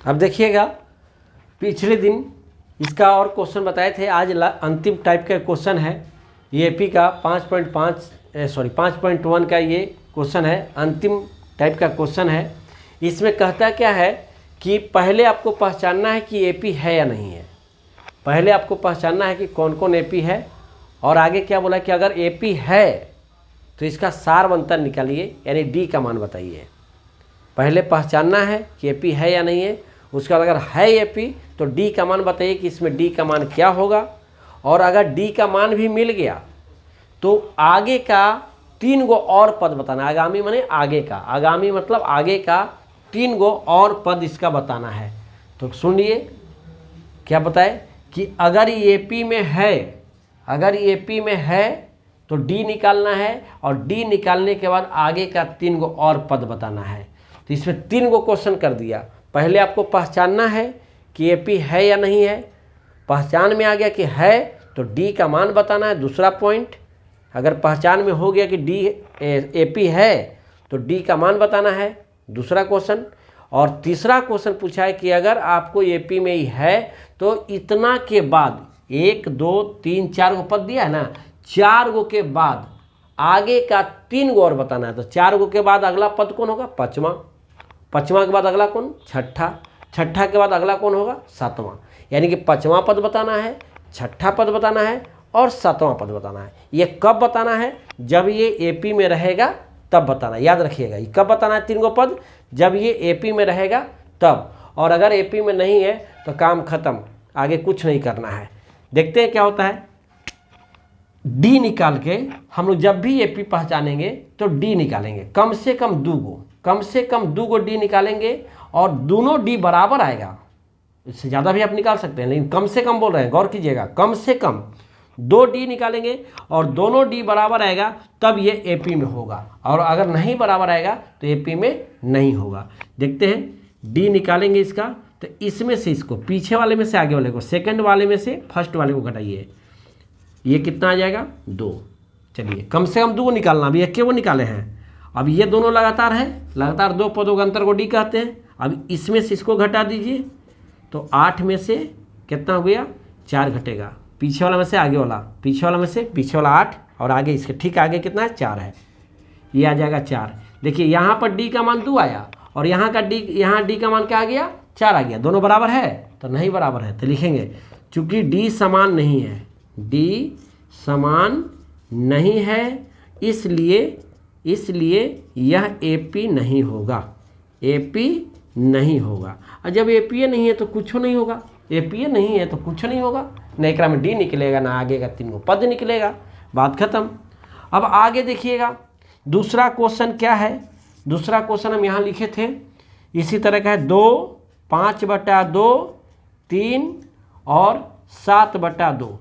अब देखिएगा, पिछले दिन इसका और क्वेश्चन बताए थे, आज अंतिम टाइप का क्वेश्चन है। ये एपी का 5.1 का ये क्वेश्चन है, अंतिम टाइप का क्वेश्चन है। इसमें कहता क्या है कि पहले आपको पहचानना है कि एपी है या नहीं है। पहले आपको पहचानना है कि कौन कौन एपी है, और आगे क्या बोला कि अगर एपी है तो इसका सार अंतर निकालिए, यानी डी का मान बताइए। पहले पहचानना है कि एपी है या नहीं है, उसके बाद अगर है एपी तो डी का मान बताइए कि इसमें डी का मान क्या होगा। और अगर डी का मान भी मिल गया तो आगे का 3 गो और पद बताना। आगामी माने आगे का, आगामी मतलब आगे का 3 गो और पद इसका बताना है। तो सुनिए क्या बताए कि अगर एपी में है, अगर एपी में है तो डी निकालना है, और डी निकालने के बाद आगे का 3 गो और पद बताना है। तो इसमें 3 गो क्वेश्चन कर दिया। पहले आपको पहचानना है कि एपी है या नहीं है। पहचान में आ गया कि है तो डी का मान बताना है, दूसरा पॉइंट। अगर पहचान में हो गया कि डी एपी है तो डी का मान बताना है, दूसरा क्वेश्चन। और तीसरा क्वेश्चन पूछा है कि अगर आपको एपी में ही है तो इतना के बाद 1 2 3 4 गो पद दिया है ना, 4 गो के बाद आगे का 3 गो और बताना है। तो 4 गो के बाद अगला पद कौन होगा? 5वां। 5वां के बाद अगला कौन? 6ठा। 6ठा के बाद अगला कौन होगा? 7वां। यानी कि 5वां पद बताना है, 6ठा पद बताना है और 7वां पद बताना है। ये कब बताना है? जब ये एपी में रहेगा तब बताना है। याद रखिएगा, ये कब बताना है 3 गो पद? जब ये एपी में रहेगा तब। और अगर एपी में नहीं है तो काम खत्म, आगे कुछ नहीं करना है। देखते हैं क्या होता है। डी निकाल के हम लोग जब भी एपी पहचानेंगे तो डी निकालेंगे, कम से कम 2 गो, कम से कम 2 गो डी निकालेंगे। और दोनों डी बराबर आएगा, इससे ज़्यादा भी आप निकाल सकते हैं, लेकिन कम से कम बोल रहे हैं, गौर कीजिएगा। कम से कम 2 डी निकालेंगे और दोनों डी बराबर आएगा तब ये एपी में होगा, और अगर नहीं बराबर आएगा तो एपी में नहीं होगा। देखते हैं, डी निकालेंगे इसका, तो इसमें से इसको, पीछे वाले में से आगे वाले को, सेकंड वाले में से फर्स्ट वाले को घटाइए। ये कितना आ जाएगा? 2। चलिए, कम से कम 2 निकालना, अभी 1 वो निकाले हैं। अब ये दोनों लगातार है, लगातार 2 पदों का अंतर को डी कहते हैं। अब इसमें से इसको घटा दीजिए, तो 8 में से कितना हो गया? 4 घटेगा। पीछे वाला में से आगे वाला, पीछे वाला में से पीछे वाला 8, और आगे इसके ठीक आगे कितना है? 4 है। ये आ जाएगा 4। देखिए यहाँ पर डी का मान 2 आया, और यहाँ का डी, यहाँ डी का मान क्या आ गया? 4 आ गया। दोनों बराबर है? तो नहीं बराबर है, तो लिखेंगे चूँकि डी समान नहीं है, डी समान नहीं है, इसलिए यह एपी नहीं होगा, एपी नहीं होगा। और जब एपी नहीं है तो कुछ नहीं होगा, एपी नहीं है तो कुछ नहीं होगा, न एकरा में डी निकलेगा ना आगे का 3 गो पद निकलेगा, बात खत्म। अब आगे देखिएगा, दूसरा क्वेश्चन क्या है। दूसरा क्वेश्चन हम यहाँ लिखे थे, इसी तरह का है 2, 5/2, 3 और 7/2।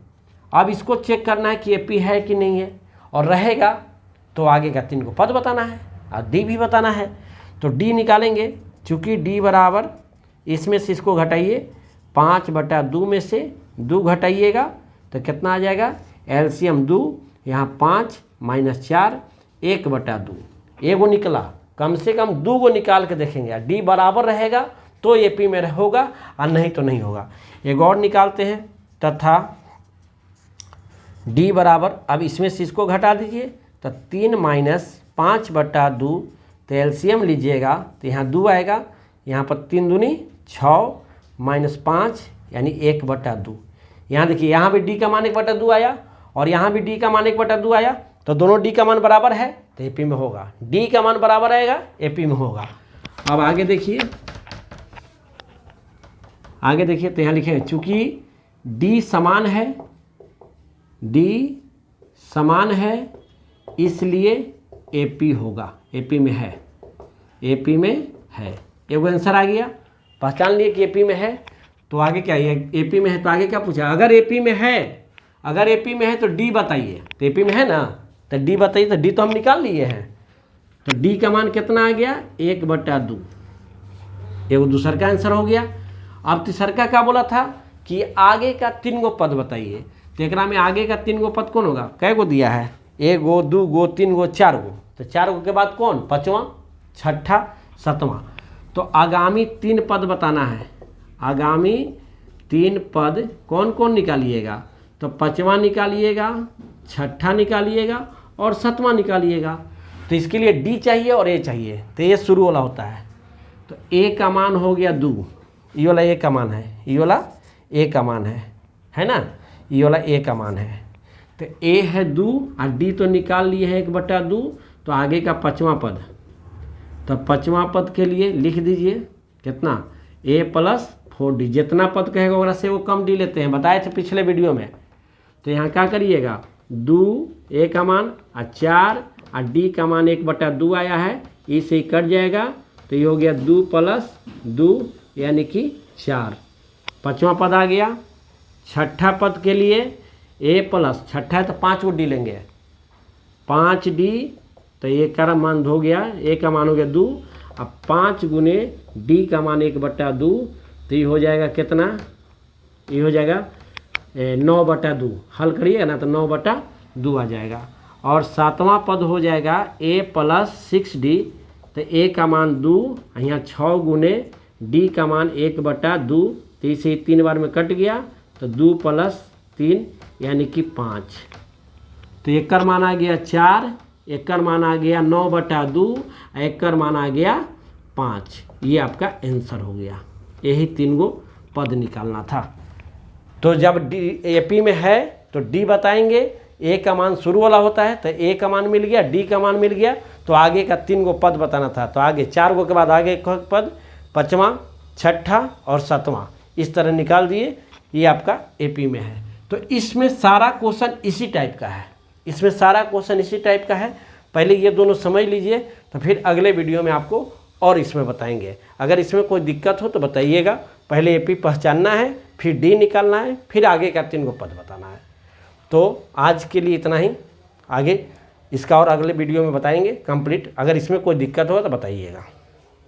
अब इसको चेक करना है कि एपी है कि नहीं है, और रहेगा तो आगे का 3 गो पद बताना है और डी भी बताना है। तो डी निकालेंगे, चूँकि डी बराबर, इसमें से इसको घटाइए, 5/2 में से 2 घटाइएगा तो कितना आ जाएगा? एलसीएम 2, यहाँ 5 - 4, 1/2। एगो निकला, कम से कम 2 गो निकाल के देखेंगे। डी बराबर रहेगा तो एपी में होगा, और नहीं तो नहीं होगा। एक और निकालते हैं, तथा डी बराबर, अब इसमें से इसको घटा दीजिए, तो 3 - 5/2, तो एलसीएम लीजिएगा तो यहाँ 2 आएगा, यहाँ पर 3 दूनी 6 - 5 यानी 1/2। यहाँ देखिए, यहाँ भी डी का मान 1/2 आया, और यहाँ भी डी का मान 1/2 आया, तो दोनों डी का मान बराबर है तो एपी में होगा। डी का मान बराबर आएगा, एपी में होगा। अब आगे देखिए, आगे देखिए, तो यहाँ लिखेंगे चूँकि डी समान है, डी समान है, इसलिए एपी होगा, एपी में है, एपी में है। एगो आंसर आ गया, पहचान लिए कि एपी में है। तो आगे क्या है? एपी में है तो आगे क्या पूछा? अगर एपी में है, अगर एपी में है तो डी बताइए। तो एपी में है ना, तो डी बताइए। तो डी तो हम निकाल लिए हैं, तो डी का मान कितना आ गया? 1/2। एगो दूसर का आंसर हो गया। अब तीसर का क्या बोला था कि आगे का 3 गो पद बताइए। तो एक में आगे का 3 गो पद कौन होगा? कै गो दिया है? 1 गो, 2 गो, 3 गो, 4 गो। तो 4 गो के बाद कौन? 5वां, 6ठा, 7वां। तो आगामी 3 पद बताना है, आगामी 3 पद कौन कौन निकालिएगा? तो 5वां निकालिएगा, 6ठा निकालिएगा और 7वां निकालिएगा। तो इसके लिए डी चाहिए और ए चाहिए, तो ये शुरू वाला होता है। तो ए का मान हो गया 2, ये वाला ए का मान है, ये वाला ए का मान है ना, ये वाला ए का मान है। तो ए है 2 और डी तो निकाल लिए हैं 1/2। तो आगे का 5वां पद, तो 5वां पद के लिए लिख दीजिए कितना, a + 4d। जितना पद कहेगा वगैरह से वो कम डी लेते हैं, बताए थे पिछले वीडियो में। तो यहाँ क्या करिएगा, 2 a का मान और 4 और d का मान 1/2 आया है, इसे ही कट जाएगा। तो ये हो गया 2 + 2 यानी कि 4। 5वां पद आ गया। 6ठा पद के लिए a + 6ठा है तो 5 डी लेंगे, 5d। तो ए का मान हो गया, ए का मान हो गया 2, अब 5 गुने डी का मान 1/2। तो ये हो जाएगा कितना, ये हो जाएगा 9/2। हल करिएगा ना तो 9/2 आ जाएगा। और 7वां पद हो जाएगा a + 6d। तो a का मान 2, यहाँ 6 गुने d का मान 1/2। तो इसे 3 बार में कट गया, तो 2 + 3 यानी कि 5। तो एक मान आ गया 4, एक मान आ गया 9/2, एक मान आ गया 5। ये आपका आंसर हो गया। यही 3 गो पद निकालना था। तो जब डी एपी में है तो डी बताएंगे, ए का मान शुरू वाला होता है, तो ए का मान मिल गया, डी का मान मिल गया, तो आगे का 3 गो पद बताना था। तो आगे 4 गो के बाद आगे का पद 5वां, 6ठा और 7वां इस तरह निकाल दिए। ये आपका एपी में है। तो इसमें सारा क्वेश्चन इसी टाइप का है, इसमें सारा क्वेश्चन इसी टाइप का है। पहले ये दोनों समझ लीजिए, तो फिर अगले वीडियो में आपको और इसमें बताएंगे। अगर इसमें कोई दिक्कत हो तो बताइएगा। पहले एपी पहचानना है, फिर डी निकालना है, फिर आगे का 3 गो पद बताना है। तो आज के लिए इतना ही, आगे इसका और अगले वीडियो में बताएंगे कंप्लीट। अगर इसमें कोई दिक्कत हो तो बताइएगा।